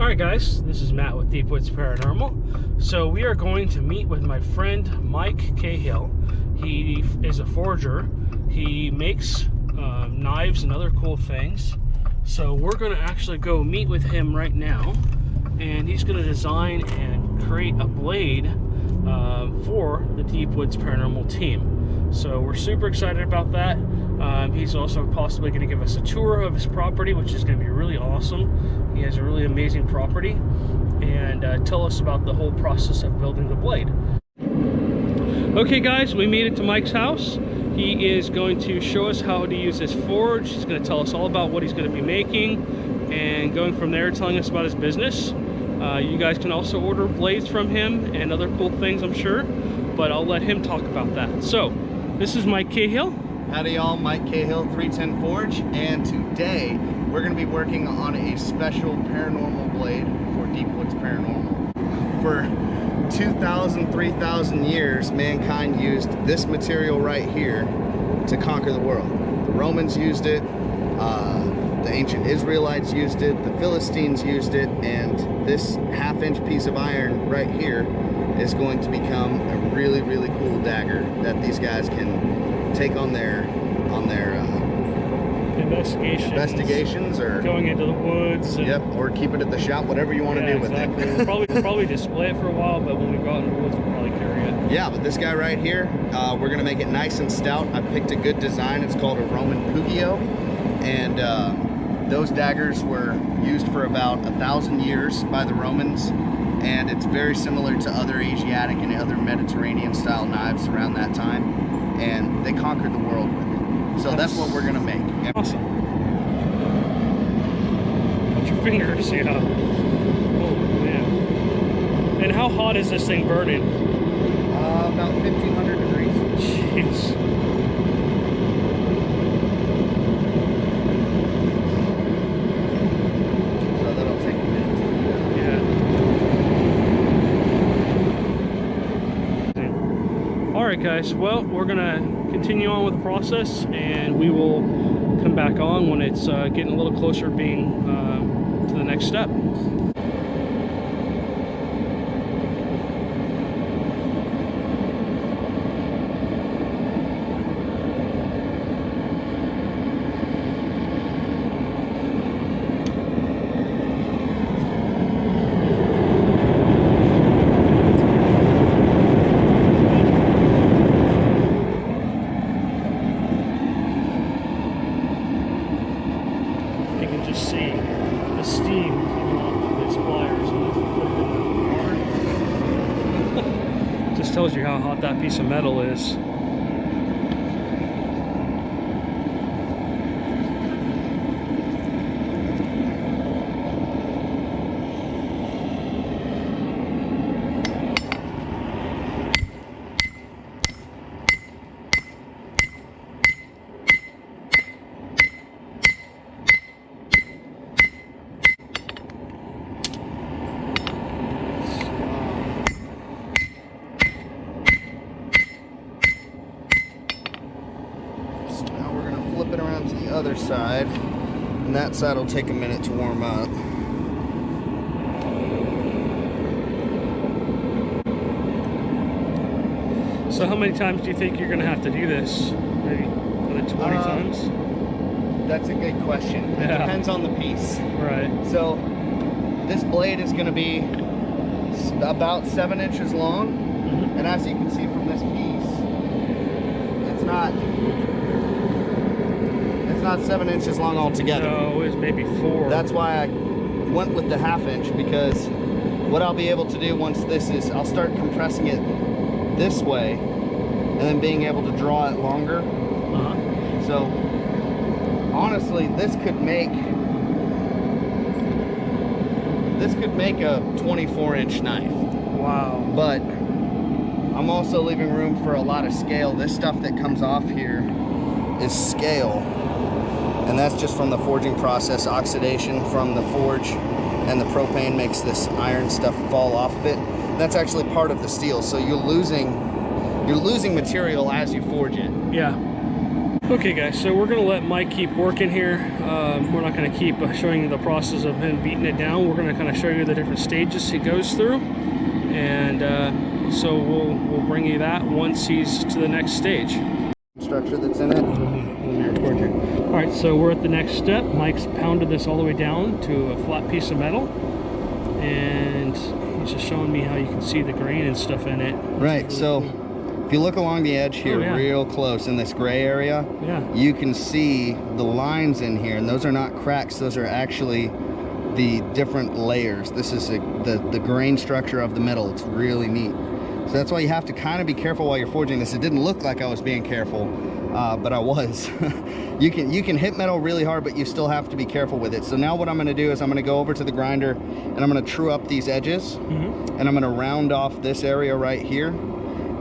Alright guys, this is Matt with Deep Woods Paranormal. So we are going to meet with my friend Mike Kahil. He is a forger. He makes knives and other cool things. So we're going to actually go meet with him right now, and he's going to design and create a blade for the Deep Woods Paranormal team. So we're super excited about that. He's also possibly going to give us a tour of his property, which is going to be really awesome. He has a really amazing property, and tell us about the whole process of building the blade. Okay guys, we made it to Mike's house. He is going to show us how to use this forge. He's going to tell us all about what he's going to be making, and going from there telling us about his business. You guys can also order blades from him and other cool things, I'm sure, but I'll let him talk about that. So this is Mike Kahil. Howdy y'all, Mike Kahil, 310 Forge, and today we're going to be working on a special paranormal blade for Deep Woods Paranormal. For 2,000, 3,000 years, mankind used this material right here to conquer the world. The Romans used it, the ancient Israelites used it, the Philistines used it, and this half-inch piece of iron right here is going to become a really, really cool dagger that these guys can take on their investigations or going into the woods. Yep, or keep it at the shop, whatever you want to do with it. We'll probably display it for a while, but when we go out in the woods, we'll probably carry it. Yeah, but this guy right here, we're gonna make it nice and stout. I picked a good design. It's called a Roman Pugio, and those daggers were used for about 1,000 years by the Romans, and it's very similar to other Asiatic and other Mediterranean style knives around that time, and they conquered the world with it. So that's what we're gonna make. Awesome. Watch your fingers, yeah. Oh man. And how hot is this thing burning? About 1,500 degrees. Jeez. So that'll take a minute. Yeah. Alright guys, well, we're gonna continue on with the process, and we will come back on when it's getting a little closer being to the next step. See the steam coming off of these pliers and put it in the water. Just tells you how hot that piece of metal is. Flip it around to the other side, and that side will take a minute to warm up. So how many times do you think you're going to have to do this? Maybe 20 times? That's a good question. It depends on the piece. Right. So this blade is going to be about 7 inches long, and as you can see from this piece, it's not 7 inches long altogether. No, it was maybe 4. That's why I went with the half-inch, because what I'll be able to do once this is, I'll start compressing it this way, and then being able to draw it longer. So honestly, this could make a 24-inch knife. Wow. But I'm also leaving room for a lot of scale. This stuff that comes off here is scale, and that's just from the forging process. Oxidation from the forge and the propane makes this iron stuff fall off of it. That's actually part of the steel, so you're losing material as you forge it. Yeah. Okay guys, so we're going to let Mike keep working here. We're not going to keep showing you the process of him beating it down. We're going to kind of show you the different stages he goes through. And so we'll bring you that once he's to the next stage. Structure that's in it. Let me record here. All right, so we're at the next step. Mike's pounded this all the way down to a flat piece of metal. And he's just showing me how you can see the grain and stuff in it. Right, really so cool. If you look along the edge here, real close in this gray area, you can see the lines in here, and those are not cracks, those are actually the different layers. This is the grain structure of the metal. It's really neat. So that's why you have to kind of be careful while you're forging this. It didn't look like I was being careful, but I was. You can hit metal really hard, but you still have to be careful with it. So now what I'm going to do is I'm going to go over to the grinder and I'm going to true up these edges, and I'm going to round off this area right here.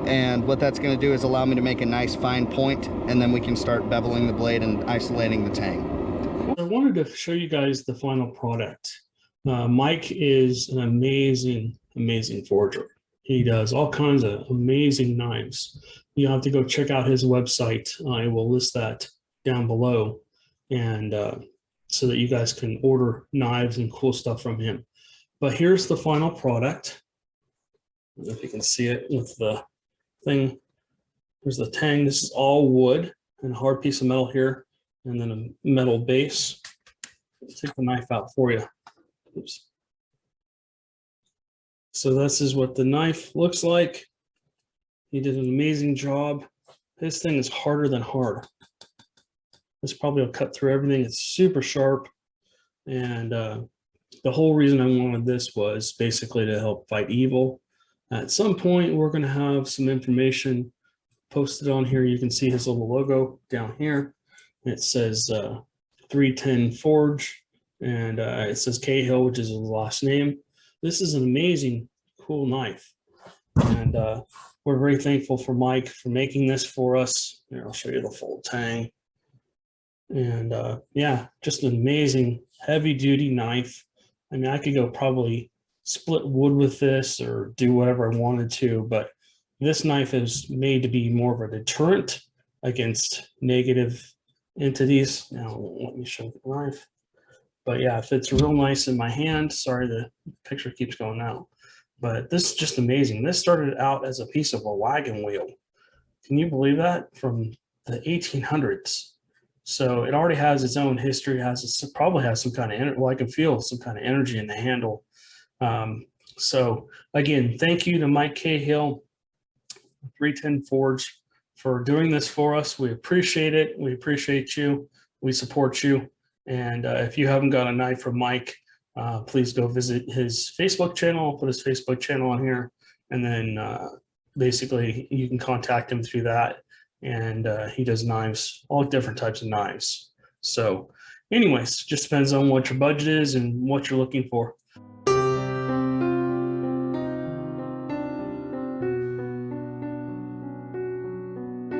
And what that's going to do is allow me to make a nice fine point, and then we can start beveling the blade and isolating the tang. I wanted to show you guys the final product. Mike is an amazing forger. He does all kinds of amazing knives. You have to go check out his website. I will list that down below, and so that you guys can order knives and cool stuff from him. But here's the final product. I don't know if you can see it with the thing. There's the tang. This is all wood and a hard piece of metal here, and then a metal base. I'll take the knife out for you. Oops. So this is what the knife looks like. He did an amazing job. This thing is harder than hard. This probably will cut through everything. It's super sharp. And the whole reason I wanted this was basically to help fight evil. At some point, we're going to have some information posted on here. You can see his little logo down here. It says 310 Forge, and it says Cahill, which is his last name. This is an amazing, cool knife. And we're very thankful for Mike for making this for us. Here, I'll show you the full tang. And yeah, just an amazing heavy-duty knife. I mean, I could go probably split wood with this or do whatever I wanted to, but this knife is made to be more of a deterrent against negative entities. Now, let me show the knife. But yeah, it fits real nice in my hand. Sorry, the picture keeps going out. But this is just amazing. This started out as a piece of a wagon wheel. Can you believe that? From the 1800s. So it already has its own history. It probably has some kind of, well, I can feel some kind of energy in the handle. So again, thank you to Mike Cahill, 310 Forge, for doing this for us. We appreciate it. We appreciate you. We support you. And if you haven't got a knife from Mike, please go visit his Facebook channel. I'll put his Facebook channel on here. And then basically you can contact him through that. And he does knives, all different types of knives. So anyways, just depends on what your budget is and what you're looking for.